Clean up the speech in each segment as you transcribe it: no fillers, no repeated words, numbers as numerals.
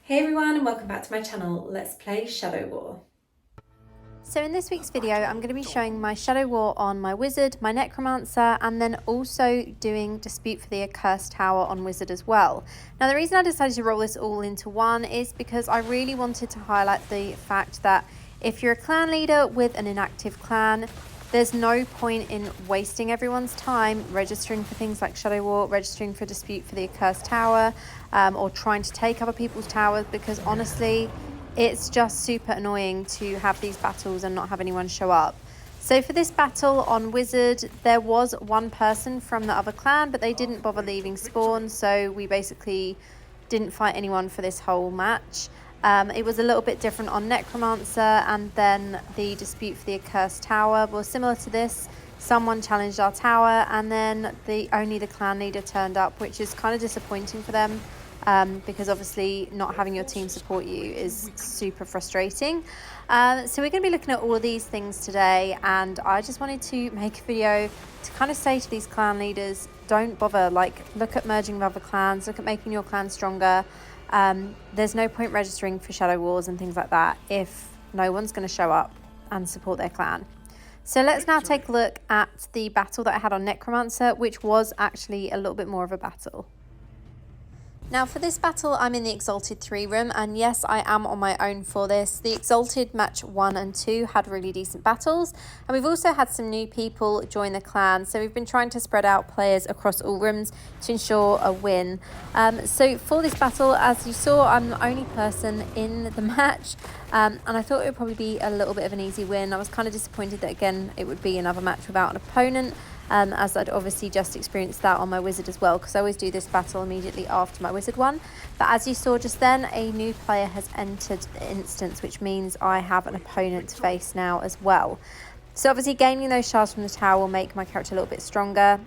Hey everyone and welcome back to my channel. Let's play Shadow War. So in this week's video, I'm going to be showing my Shadow War on my Wizard, my Necromancer, and then also doing Dispute for the Accursed Tower on Wizard as well. Now the reason I decided to roll this all into one is because I really wanted to highlight the fact that if you're a clan leader with an inactive clan, there's no point in wasting everyone's time registering for things like Shadow War, registering for Dispute for the Accursed Tower, or trying to take other people's towers, because honestly, it's just super annoying to have these battles and not have anyone show up. So for this battle on Wizard, there was one person from the other clan, but they didn't bother leaving spawn, so we basically didn't fight anyone for this whole match. It was a little bit different on Necromancer, and then the Dispute for the Accursed Tower was similar to this. Someone challenged our tower, and then only the clan leader turned up, which is kind of disappointing for them, because obviously not having your team support you is super frustrating. So we're going to be looking at all of these things today, and I just wanted to make a video to kind of say to these clan leaders, don't bother, look at merging with other clans, look at making your clan stronger. There's no point registering for Shadow Wars and things like that if no one's going to show up and support their clan. So let's now take a look at the battle that I had on Necromancer, which was actually a little bit more of a battle. Now for this battle, I'm in the Exalted 3 room, and yes, I am on my own for this. The Exalted match 1 and 2 had really decent battles, and we've also had some new people join the clan, so we've been trying to spread out players across all rooms to ensure a win. So for this battle, as you saw, I'm the only person in the match, and I thought it would probably be a little bit of an easy win. I was kind of disappointed that again it would be another match without an opponent. As I'd obviously just experienced that on my Wizard as well, because I always do this battle immediately after my Wizard one. But as you saw just then, a new player has entered the instance, which means I have an opponent to face now as well. So obviously gaining those shards from the tower will make my character a little bit stronger.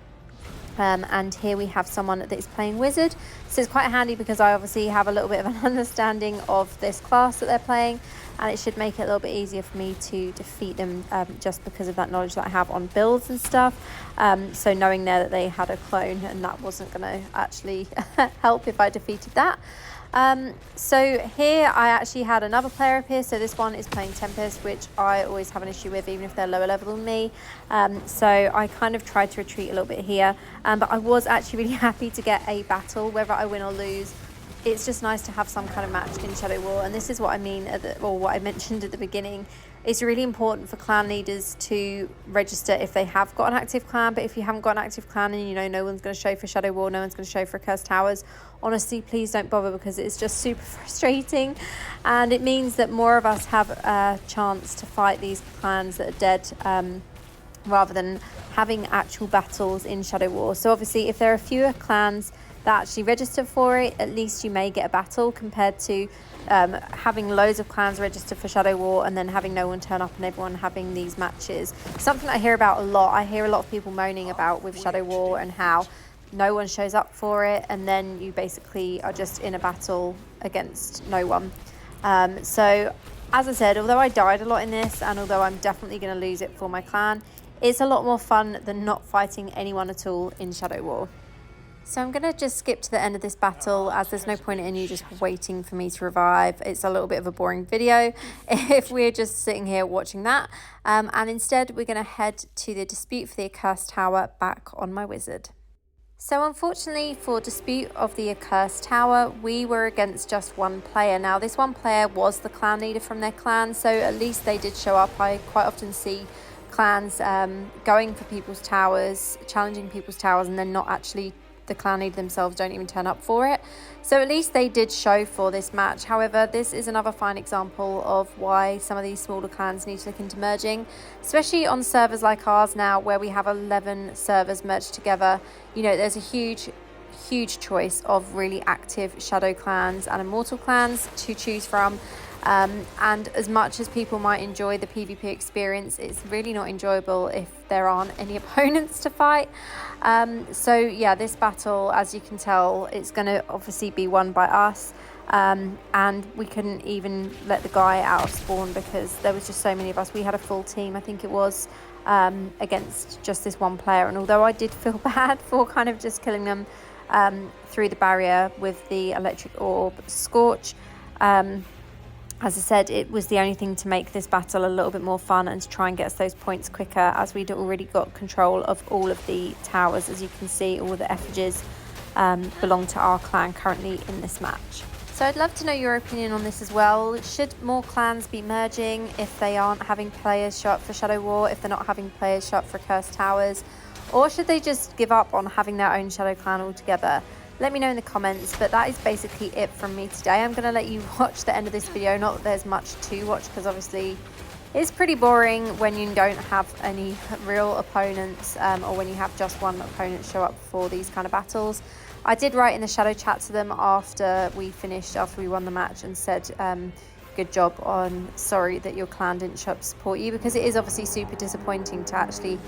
And here we have someone that is playing Wizard, so it's quite handy because I obviously have a little bit of an understanding of this class that they're playing, and it should make it a little bit easier for me to defeat them, just because of that knowledge that I have on builds and stuff. So knowing there that they had a clone, and that wasn't going to actually help if I defeated that. So here I actually had another player appear, so this one is playing Tempest, which I always have an issue with even if they're lower level than me. So I kind of tried to retreat a little bit here, but I was actually really happy to get a battle, whether I win or lose. It's just nice to have some kind of match in Shadow War, and this is what I mean, or what I mentioned at the beginning. It's really important for clan leaders to register if they have got an active clan, but if you haven't got an active clan and you know no one's going to show for Shadow War, no one's going to show for Accursed Towers, honestly, please don't bother, because it's just super frustrating, and it means that more of us have a chance to fight these clans that are dead, rather than having actual battles in Shadow War. So obviously if there are fewer clans that actually register for it, at least you may get a battle, compared to having loads of clans register for Shadow War and then having no one turn up and everyone having these matches. Something I hear about a lot. I hear a lot of people moaning about with Shadow War and how no one shows up for it, and then you basically are just in a battle against no one. So as I said, although I died a lot in this, and although I'm definitely going to lose it for my clan, it's a lot more fun than not fighting anyone at all in Shadow War. So I'm going to just skip to the end of this battle, as there's no point in you just waiting for me to revive. It's a little bit of a boring video if we're just sitting here watching that. And instead we're going to head to the Dispute for the Accursed Tower back on my Wizard. So unfortunately for Dispute of the Accursed Tower, we were against just one player. Now this one player was the clan leader from their clan, so at least they did show up. I quite often see clans going for people's towers, challenging people's towers, and then not actually, the clan leader themselves don't even turn up for it. So at least they did show for this match. However, this is another fine example of why some of these smaller clans need to look into merging, especially on servers like ours now, where we have 11 servers merged together. You know, there's a huge choice of really active Shadow clans and Immortal clans to choose from. And as much as people might enjoy the PvP experience, it's really not enjoyable if there aren't any opponents to fight. So yeah, this battle, as you can tell, it's going to obviously be won by us. And we couldn't even let the guy out of spawn because there was just so many of us. We had a full team, I think it was, against just this one player. And although I did feel bad for kind of just killing them through the barrier with the electric orb Scorch, As I said, it was the only thing to make this battle a little bit more fun and to try and get us those points quicker, as we'd already got control of all of the towers. As you can see, all the effigies belong to our clan currently in this match. So I'd love to know your opinion on this as well. Should more clans be merging if they aren't having players show up for Shadow War, if they're not having players show up for Accursed Towers? Or should they just give up on having their own Shadow clan altogether? Let me know in the comments, but that is basically it from me today. I'm going to let you watch the end of this video. Not that there's much to watch, because obviously it's pretty boring when you don't have any real opponents, or when you have just one opponent show up for these kind of battles. I did write in the Shadow chat to them after we won the match, and said, good job on, sorry that your clan didn't show up to support you, because it is obviously super disappointing to actually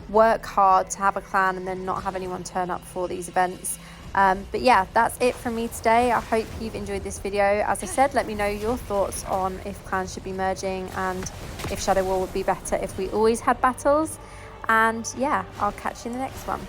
work hard to have a clan and then not have anyone turn up for these events. But yeah, that's it from me today. I hope you've enjoyed this video. As I said, let me know your thoughts on if clans should be merging and if Shadow War would be better if we always had battles. And yeah, I'll catch you in the next one.